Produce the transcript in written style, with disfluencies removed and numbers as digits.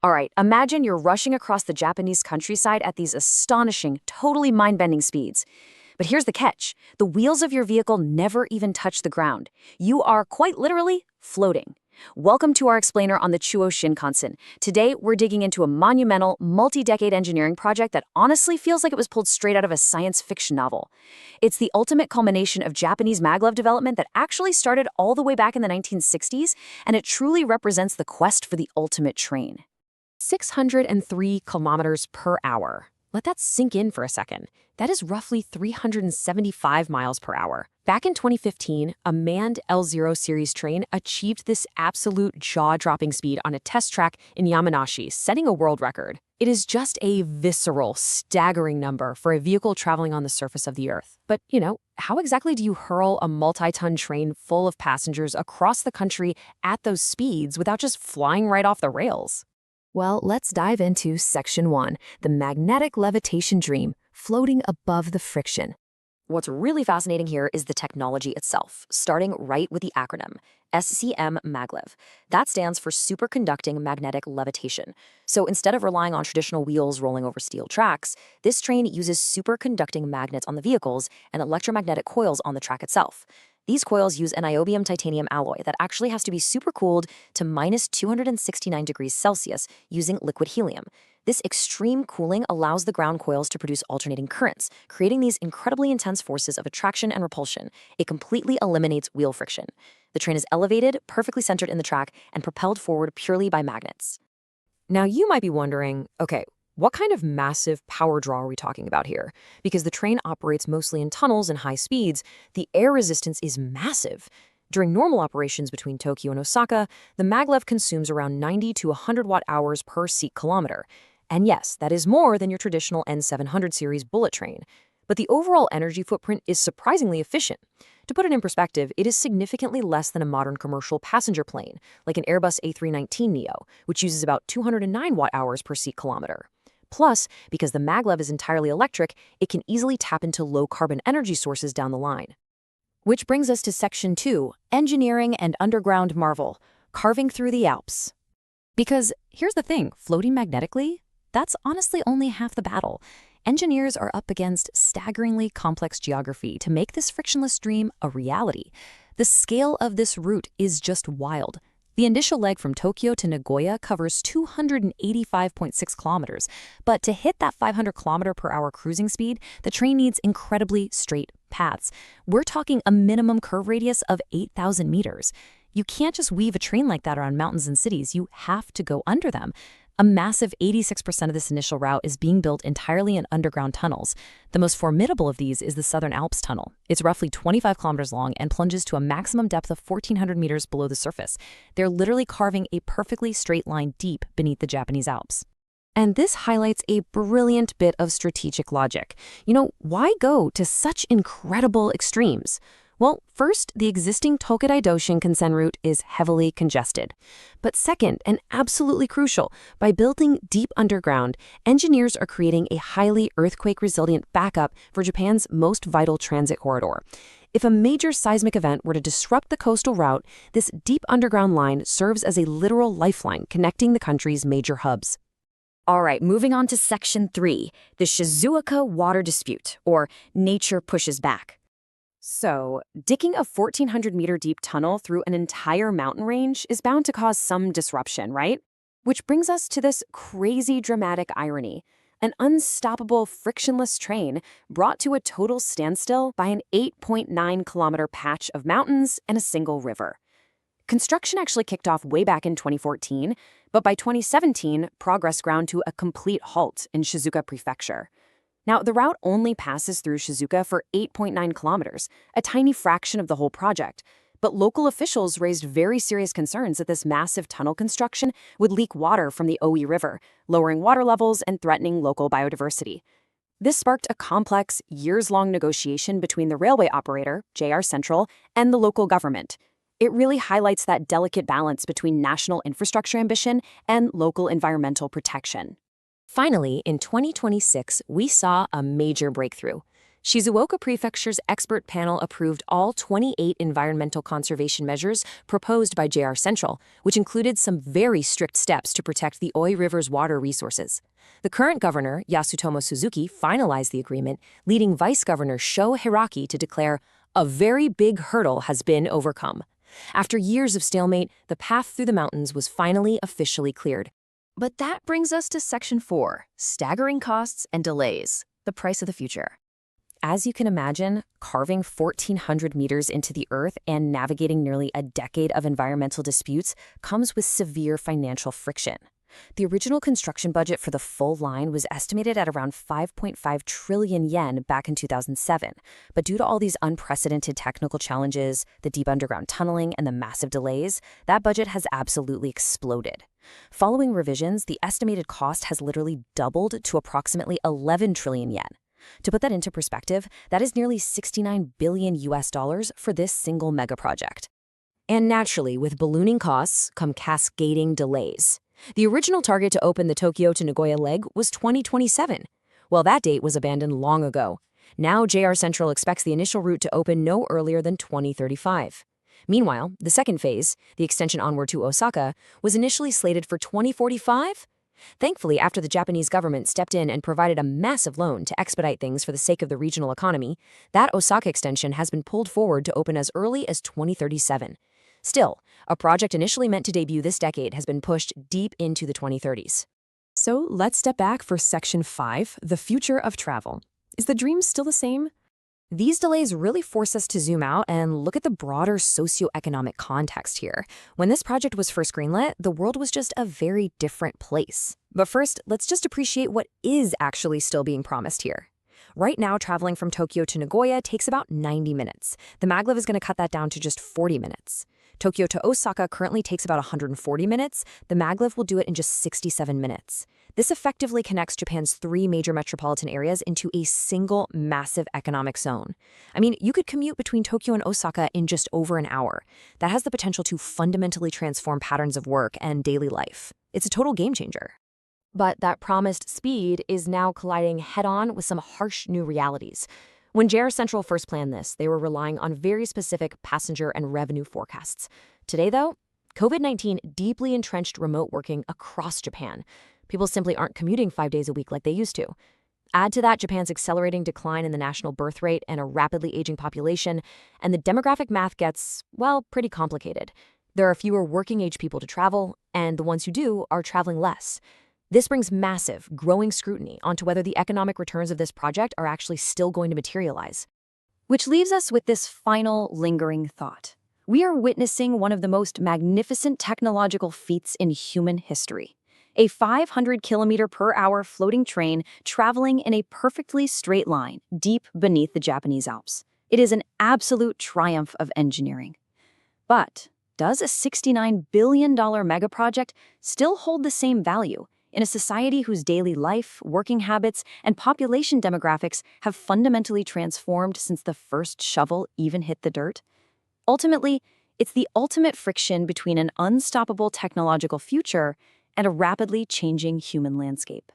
All right, imagine you're rushing across the Japanese countryside at these astonishing, totally mind-bending speeds. But here's the catch. The wheels of your vehicle never even touch the ground. You are quite literally floating. Welcome to our explainer on the Chuo Shinkansen. Today, we're digging into a monumental, multi-decade engineering project that honestly feels like it was pulled straight out of a science fiction novel. It's the ultimate culmination of Japanese maglev development that actually started all the way back in the 1960s, and it truly represents the quest for the ultimate train. 603 kilometers per hour. Let that sink in for a second. That is roughly 375 miles per hour. Back in 2015, a manned L0 series train achieved this absolute jaw-dropping speed on a test track in Yamanashi, setting a world record. It is just a visceral, staggering number for a vehicle traveling on the surface of the Earth. But, how exactly do you hurl a multi-ton train full of passengers across the country at those speeds without just flying right off the rails? Well, let's dive into Section 1, the magnetic levitation dream, floating above the friction. What's really fascinating here is the technology itself, starting right with the acronym, SCM Maglev. That stands for superconducting magnetic levitation. So instead of relying on traditional wheels rolling over steel tracks, this train uses superconducting magnets on the vehicles and electromagnetic coils on the track itself. These coils use a niobium titanium alloy that actually has to be supercooled to minus 269 degrees Celsius using liquid helium. This extreme cooling allows the ground coils to produce alternating currents, creating these incredibly intense forces of attraction and repulsion. It completely eliminates wheel friction. The train is elevated, perfectly centered in the track, and propelled forward purely by magnets. Now you might be wondering, okay, what kind of massive power draw are we talking about here? Because the train operates mostly in tunnels and high speeds, the air resistance is massive. During normal operations between Tokyo and Osaka, the maglev consumes around 90 to 100 watt-hours per seat kilometer. And yes, that is more than your traditional N700 series bullet train. But the overall energy footprint is surprisingly efficient. To put it in perspective, it is significantly less than a modern commercial passenger plane, like an Airbus A319neo, which uses about 209 watt-hours per seat kilometer. Plus, because the maglev is entirely electric, it can easily tap into low-carbon energy sources down the line. Which brings us to Section 2, Engineering and Underground Marvel, Carving Through the Alps. Because here's the thing, floating magnetically, that's honestly only half the battle. Engineers are up against staggeringly complex geography to make this frictionless dream a reality. The scale of this route is just wild. The initial leg from Tokyo to Nagoya covers 285.6 kilometers, but to hit that 500 kilometer per hour cruising speed, the train needs incredibly straight paths. We're talking a minimum curve radius of 8,000 meters. You can't just weave a train like that around mountains and cities, you have to go under them. A massive 86% of this initial route is being built entirely in underground tunnels. The most formidable of these is the Southern Alps Tunnel. It's roughly 25 kilometers long and plunges to a maximum depth of 1,400 meters below the surface. They're literally carving a perfectly straight line deep beneath the Japanese Alps. And this highlights a brilliant bit of strategic logic. Why go to such incredible extremes? Well, first, the existing Tokudai-do Shinkansen route is heavily congested. But second, and absolutely crucial, by building deep underground, engineers are creating a highly earthquake-resilient backup for Japan's most vital transit corridor. If a major seismic event were to disrupt the coastal route, this deep underground line serves as a literal lifeline connecting the country's major hubs. All right, moving on to Section 3, the Shizuoka Water Dispute, or Nature Pushes Back. So, digging a 1,400-meter deep tunnel through an entire mountain range is bound to cause some disruption, right? Which brings us to this crazy dramatic irony. An unstoppable, frictionless train brought to a total standstill by an 8.9-kilometer patch of mountains and a single river. Construction actually kicked off way back in 2014, but by 2017, progress ground to a complete halt in Shizuoka Prefecture. Now, the route only passes through Shizuoka for 8.9 kilometers, a tiny fraction of the whole project. But local officials raised very serious concerns that this massive tunnel construction would leak water from the Oi River, lowering water levels and threatening local biodiversity. This sparked a complex, years-long negotiation between the railway operator, JR Central, and the local government. It really highlights that delicate balance between national infrastructure ambition and local environmental protection. Finally, in 2026, we saw a major breakthrough. Shizuoka Prefecture's expert panel approved all 28 environmental conservation measures proposed by JR Central, which included some very strict steps to protect the Oi River's water resources. The current governor, Yasutomo Suzuki, finalized the agreement, leading Vice Governor Sho Hiraki to declare, "A very big hurdle has been overcome." After years of stalemate, the path through the mountains was finally officially cleared. But that brings us to Section 4, staggering costs and delays, the price of the future. As you can imagine, carving 1,400 meters into the earth and navigating nearly a decade of environmental disputes comes with severe financial friction. The original construction budget for the full line was estimated at around 5.5 trillion yen back in 2007, but due to all these unprecedented technical challenges, the deep underground tunneling, and the massive delays, that budget has absolutely exploded. Following revisions, the estimated cost has literally doubled to approximately 11 trillion yen. To put that into perspective, that is nearly $69 billion for this single mega project. And naturally, with ballooning costs come cascading delays. The original target to open the Tokyo to Nagoya leg was 2027. Well, that date was abandoned long ago. Now, JR Central expects the initial route to open no earlier than 2035. Meanwhile, the second phase, the extension onward to Osaka, was initially slated for 2045. Thankfully, after the Japanese government stepped in and provided a massive loan to expedite things for the sake of the regional economy, that Osaka extension has been pulled forward to open as early as 2037. Still, a project initially meant to debut this decade has been pushed deep into the 2030s. So let's step back for Section 5, the future of travel. Is the dream still the same? These delays really force us to zoom out and look at the broader socioeconomic context here. When this project was first greenlit, the world was just a very different place. But first, let's just appreciate what is actually still being promised here. Right now, traveling from Tokyo to Nagoya takes about 90 minutes. The Maglev is going to cut that down to just 40 minutes. Tokyo to Osaka currently takes about 140 minutes. The Maglev will do it in just 67 minutes. This effectively connects Japan's 3 major metropolitan areas into a single massive economic zone. I mean, you could commute between Tokyo and Osaka in just over an hour. That has the potential to fundamentally transform patterns of work and daily life. It's a total game changer. But that promised speed is now colliding head-on with some harsh new realities. When JR Central first planned this, they were relying on very specific passenger and revenue forecasts. Today, though, COVID-19 deeply entrenched remote working across Japan. People simply aren't commuting 5 days a week like they used to. Add to that Japan's accelerating decline in the national birth rate and a rapidly aging population, and the demographic math gets, well, pretty complicated. There are fewer working-age people to travel, and the ones who do are traveling less. This brings massive, growing scrutiny onto whether the economic returns of this project are actually still going to materialize. Which leaves us with this final, lingering thought. We are witnessing one of the most magnificent technological feats in human history. A 500-kilometer-per-hour floating train traveling in a perfectly straight line deep beneath the Japanese Alps. It is an absolute triumph of engineering. But does a $69 billion megaproject still hold the same value in a society whose daily life, working habits, and population demographics have fundamentally transformed since the first shovel even hit the dirt? Ultimately, it's the ultimate friction between an unstoppable technological future and a rapidly changing human landscape.